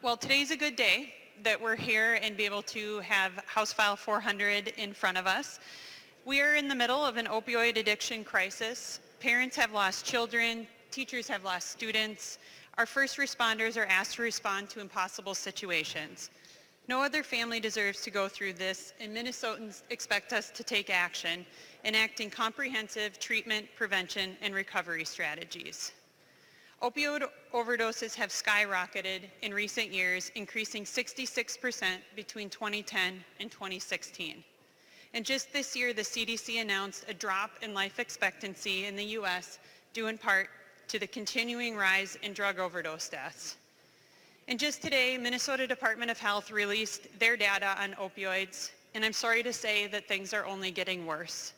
Well, today's a good day that we're here and be able to have House File 400 in front of us. We are in the middle of an opioid addiction crisis. Parents have lost children, teachers have lost students. Our first responders are asked to respond to impossible situations. No other family deserves to go through this, and Minnesotans expect us to take action, enacting comprehensive treatment, prevention, and recovery strategies. Opioid overdoses have skyrocketed in recent years, increasing 66% between 2010 and 2016. And just this year, the CDC announced a drop in life expectancy in the U.S. due in part to the continuing rise in drug overdose deaths. And just today, Minnesota Department of Health released their data on opioids, and I'm sorry to say that things are only getting worse.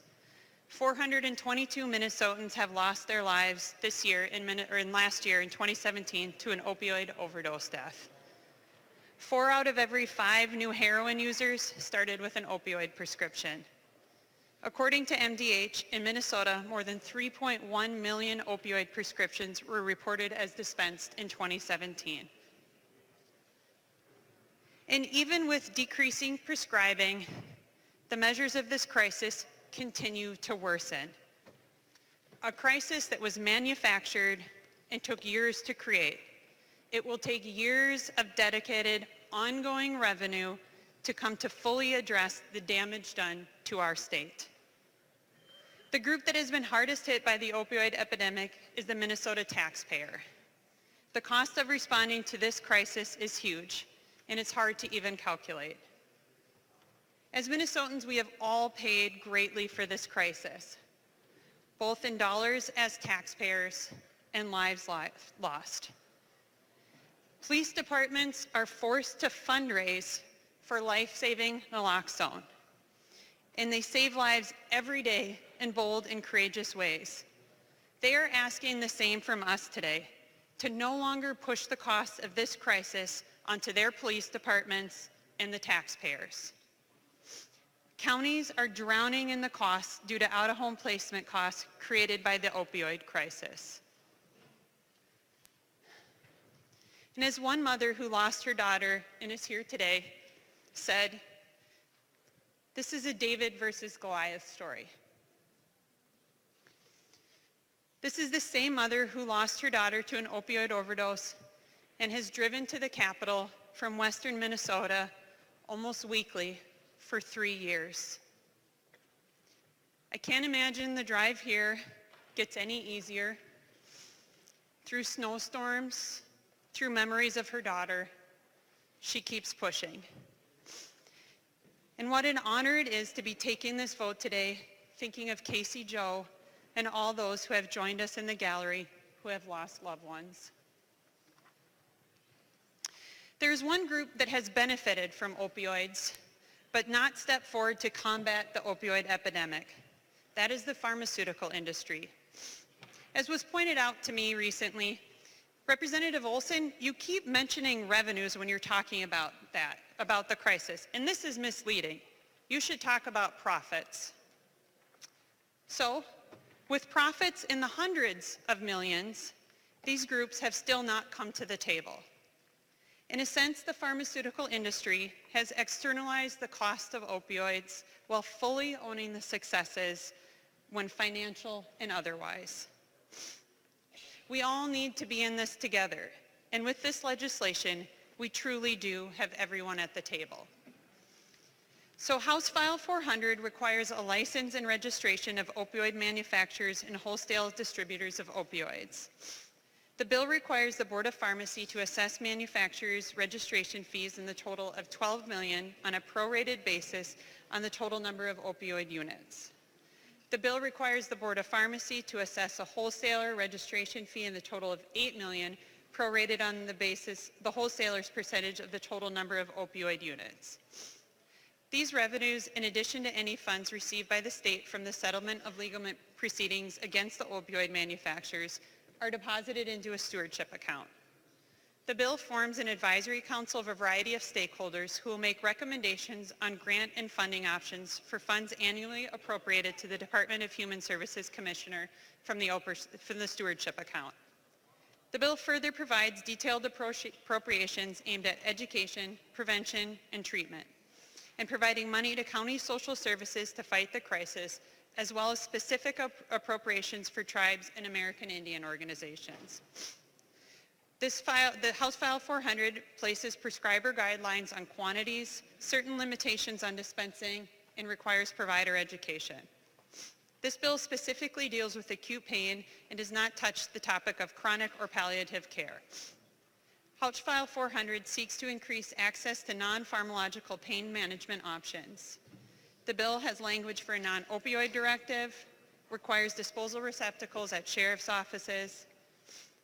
422 Minnesotans have lost their lives this year, in last year in 2017, to an opioid overdose death. 4 out of every 5 new heroin users started with an opioid prescription. According to MDH, in Minnesota, more than 3.1 million opioid prescriptions were reported as dispensed in 2017. And even with decreasing prescribing, the measures of this crisis continue to worsen. A crisis that was manufactured and took years to create. It will take years of dedicated, ongoing revenue to come to fully address the damage done to our state. The group that has been hardest hit by the opioid epidemic is the Minnesota taxpayer. The cost of responding to this crisis is huge, and it's hard to even calculate. As Minnesotans, we have all paid greatly for this crisis, both in dollars as taxpayers and lives lost. Police departments are forced to fundraise for life-saving naloxone, and they save lives every day in bold and courageous ways. They are asking the same from us today, to no longer push the costs of this crisis onto their police departments and the taxpayers. Counties are drowning in the costs due to out-of-home placement costs created by the opioid crisis. And as one mother who lost her daughter and is here today said, this is a David versus Goliath story. This is the same mother who lost her daughter to an opioid overdose and has driven to the Capitol from western Minnesota almost weekly for 3 years. I can't imagine the drive here gets any easier. Through snowstorms, through memories of her daughter, she keeps pushing. And what an honor it is to be taking this vote today, thinking of Casey Joe and all those who have joined us in the gallery who have lost loved ones. There's one group that has benefited from opioids, but not stepped forward to combat the opioid epidemic. That is the pharmaceutical industry. As was pointed out to me recently, Representative Olson, you keep mentioning revenues when you're talking about that, about the crisis, and this is misleading. You should talk about profits. So, with profits in the hundreds of millions, these groups have still not come to the table. In a sense, the pharmaceutical industry has externalized the cost of opioids while fully owning the successes when financial and otherwise. We all need to be in this together, and with this legislation, we truly do have everyone at the table. So House File 400 requires a license and registration of opioid manufacturers and wholesale distributors of opioids. The bill requires the Board of Pharmacy to assess manufacturers' registration fees in the total of $12 million on a prorated basis on the total number of opioid units. The bill requires the Board of Pharmacy to assess a wholesaler registration fee in the total of $8 million, prorated on the basis the wholesaler's percentage of the total number of opioid units. These revenues, in addition to any funds received by the state from the settlement of legal proceedings against the opioid manufacturers, are deposited into a stewardship account. The bill forms an advisory council of a variety of stakeholders who will make recommendations on grant and funding options for funds annually appropriated to the Department of Human Services Commissioner from the stewardship account. The bill further provides detailed appropriations aimed at education, prevention, and treatment, and providing money to county social services to fight the crisis, as well as specific appropriations for tribes and American Indian organizations. The House File 400 places prescriber guidelines on quantities, certain limitations on dispensing, and requires provider education. This bill specifically deals with acute pain and does not touch the topic of chronic or palliative care. House File 400 seeks to increase access to non-pharmacological pain management options. The bill has language for a non-opioid directive, requires disposal receptacles at sheriff's offices.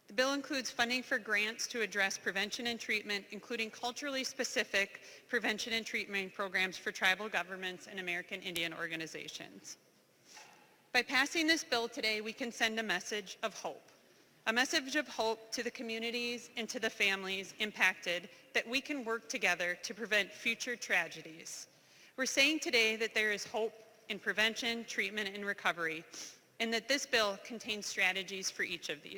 The bill includes funding for grants to address prevention and treatment, including culturally specific prevention and treatment programs for tribal governments and American Indian organizations. By passing this bill today, we can send a message of hope to the communities and to the families impacted, that we can work together to prevent future tragedies. We're saying today that there is hope in prevention, treatment, and recovery, and that this bill contains strategies for each of these.